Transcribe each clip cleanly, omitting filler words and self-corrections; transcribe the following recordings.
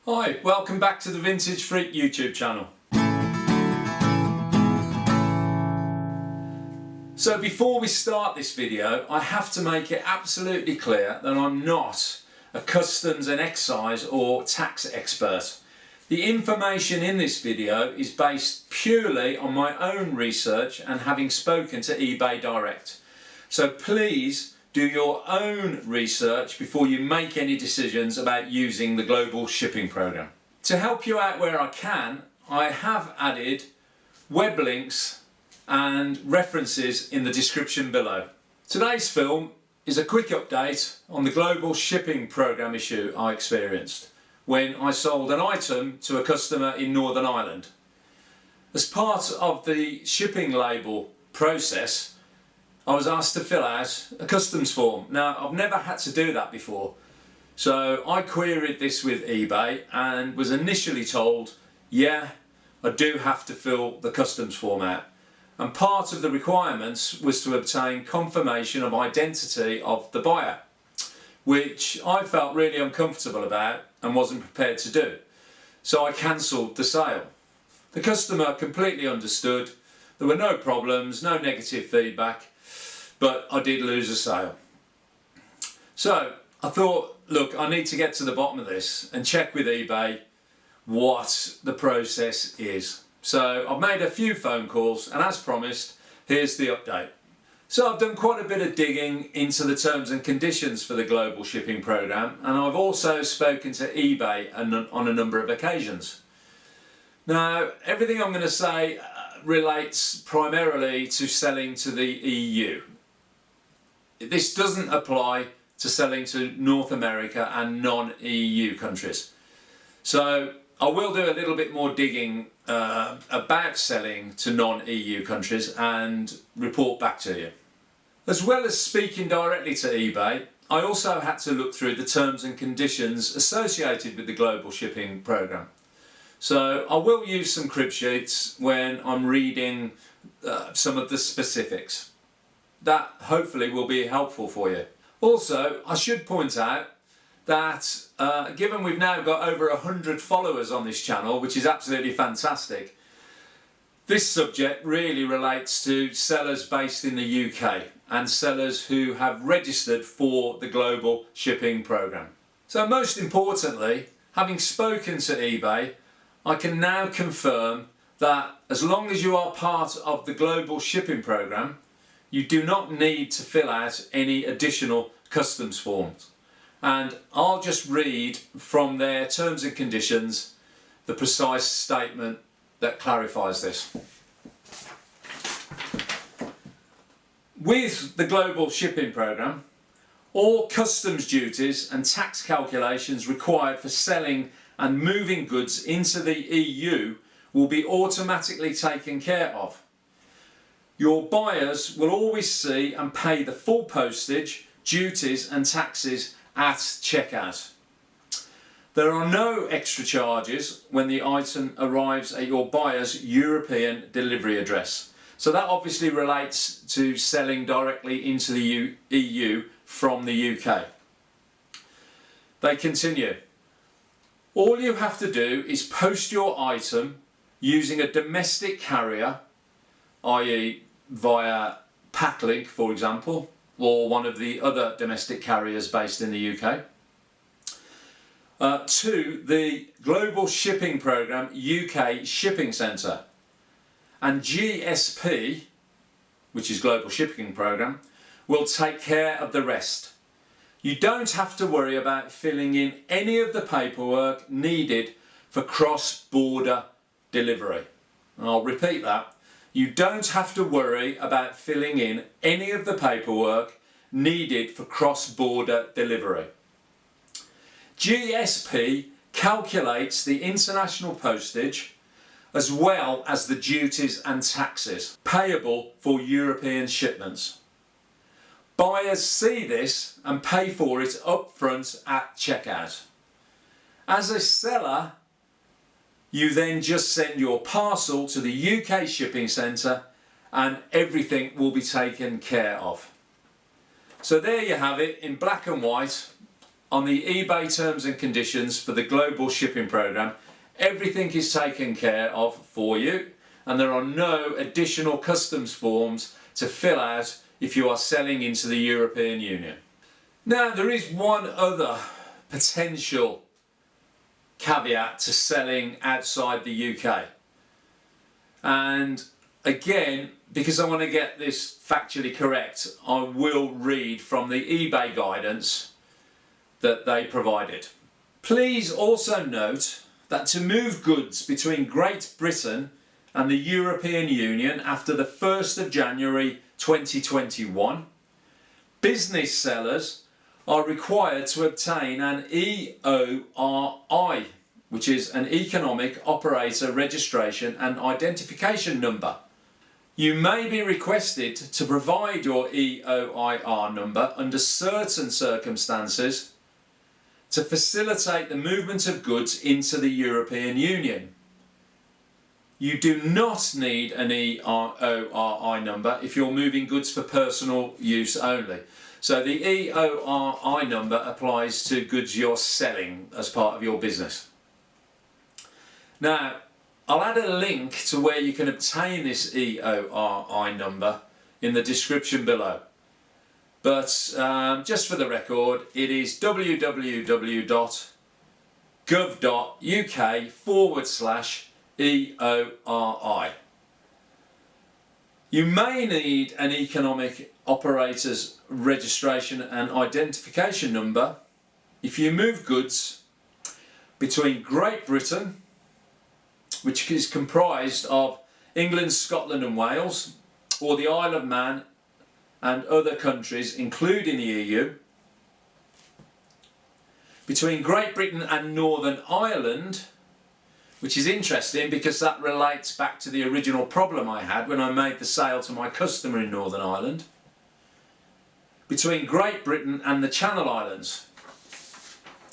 Hi, welcome back to the Vintage Freak YouTube channel. So before we start this video, I have to make it absolutely clear that I'm not a customs and excise or tax expert. The information in this video is based purely on my own research and having spoken to eBay Direct. So please do your own research before you make any decisions about using the global shipping program. To help you out where I can, I have added web links and references in the description below. Today's film is a quick update on the global shipping program issue I experienced when I sold an item to a customer in Northern Ireland. As part of the shipping label process, I was asked to fill out a customs form. Now, I've never had to do that before, so I queried this with eBay and was initially told, yeah, I do have to fill the customs form out. And part of the requirements was to obtain confirmation of identity of the buyer, which I felt really uncomfortable about and wasn't prepared to do. So I cancelled the sale. The customer completely understood. There were no problems, no negative feedback, but I did lose a sale. So I thought, look, I need to get to the bottom of this and check with eBay what the process is. So I've made a few phone calls, and as promised, here's the update. So I've done quite a bit of digging into the terms and conditions for the global shipping program, and I've also spoken to eBay on a number of occasions. Now, everything I'm going to say relates primarily to selling to the EU. This doesn't apply to selling to North America and non-EU countries. So I will do a little bit more digging about selling to non-EU countries and report back to you. As well as speaking directly to eBay, I also had to look through the terms and conditions associated with the global shipping program. So I will use some crib sheets when I'm reading some of the specifics. That hopefully will be helpful for you. Also, I should point out that given we've now got over 100 followers on this channel, which is absolutely fantastic, this subject really relates to sellers based in the UK and sellers who have registered for the global shipping program. So most importantly, having spoken to eBay, I can now confirm that as long as you are part of the global shipping program, you do not need to fill out any additional customs forms. And I'll just read from their terms and conditions the precise statement that clarifies this. With the global shipping program, all customs duties and tax calculations required for selling and moving goods into the EU will be automatically taken care of. Your buyers will always see and pay the full postage, duties and taxes at checkout. There are no extra charges when the item arrives at your buyer's European delivery address. So that obviously relates to selling directly into the EU from the UK. They continue. All you have to do is post your item using a domestic carrier, i.e. via Packlink, for example, or one of the other domestic carriers based in the UK, to the Global Shipping Program UK Shipping Centre. And GSP, which is Global Shipping Program, will take care of the rest. You don't have to worry about filling in any of the paperwork needed for cross-border delivery. And I'll repeat that. You don't have to worry about filling in any of the paperwork needed for cross-border delivery. GSP calculates the international postage as well as the duties and taxes payable for European shipments. Buyers see this and pay for it up front at checkout. As a seller, you then just send your parcel to the UK shipping centre and everything will be taken care of. So there you have it in black and white. on the eBay terms and conditions for the global shipping program, everything is taken care of for you, and there are no additional customs forms to fill out if you are selling into the European Union. Now, there is one other potential caveat to selling outside the UK, and again, because I want to get this factually correct, I will read from the eBay guidance that they provided. Please also note that to move goods between Great Britain and the European Union after the 1st of January 2021, business sellers are required to obtain an EORI, which is an Economic Operator Registration and Identification Number. You may be requested to provide your EORI number under certain circumstances to facilitate the movement of goods into the European Union. You do not need an EORI number if you're moving goods for personal use only. So the EORI number applies to goods you're selling as part of your business. Now, I'll add a link to where you can obtain this EORI number in the description below. But just for the record, it is www.gov.uk/EORI. You may need an Economic Operators Registration and Identification Number if you move goods between Great Britain, which is comprised of England, Scotland and Wales, or the Isle of Man and other countries including the EU, between Great Britain and Northern Ireland, which is interesting because that relates back to the original problem I had when I made the sale to my customer in Northern Ireland, between Great Britain and the Channel Islands,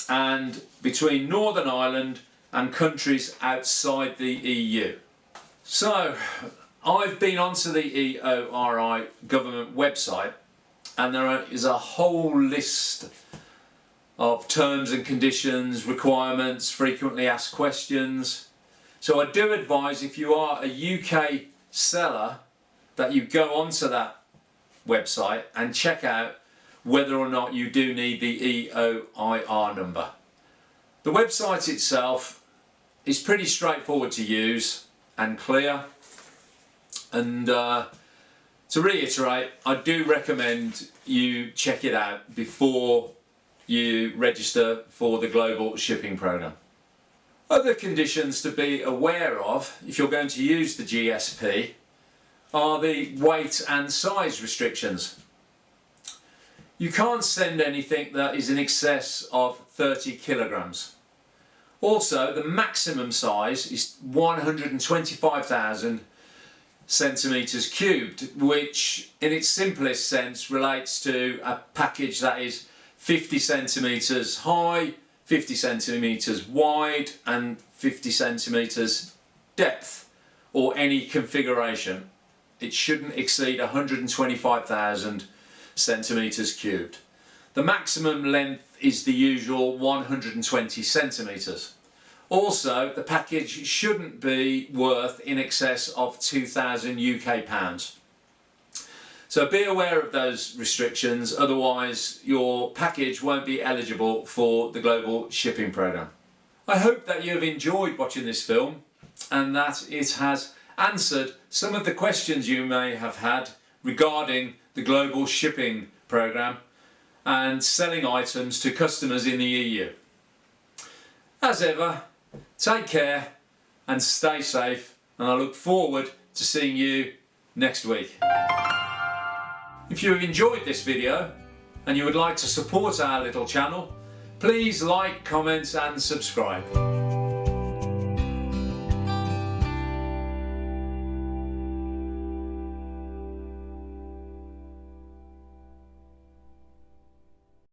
and between Northern Ireland and countries outside the EU. So I've been onto the EORI government website, and there is a whole list of terms and conditions, requirements, frequently asked questions. So I do advise, if you are a UK seller, that you go onto that website and check out whether or not you do need the EORI number. The website itself is pretty straightforward to use and clear, and to reiterate, I do recommend you check it out before you register for the global shipping program. Other conditions to be aware of if you're going to use the GSP are the weight and size restrictions. You can't send anything that is in excess of 30 kilograms. Also, the maximum size is 125,000 centimetres cubed, which in its simplest sense relates to a package that is 50 centimetres high, 50 centimetres wide and 50 centimetres depth, or any configuration. It shouldn't exceed 125,000 centimetres cubed. The maximum length is the usual 120 centimetres. Also, the package shouldn't be worth in excess of 2,000 UK pounds. So be aware of those restrictions, otherwise your package won't be eligible for the global shipping program. I hope that you have enjoyed watching this film and that it has answered some of the questions you may have had regarding the global shipping program and selling items to customers in the EU. As ever, take care and stay safe, and I look forward to seeing you next week. If you have enjoyed this video and you would like to support our little channel, please like, comment and subscribe.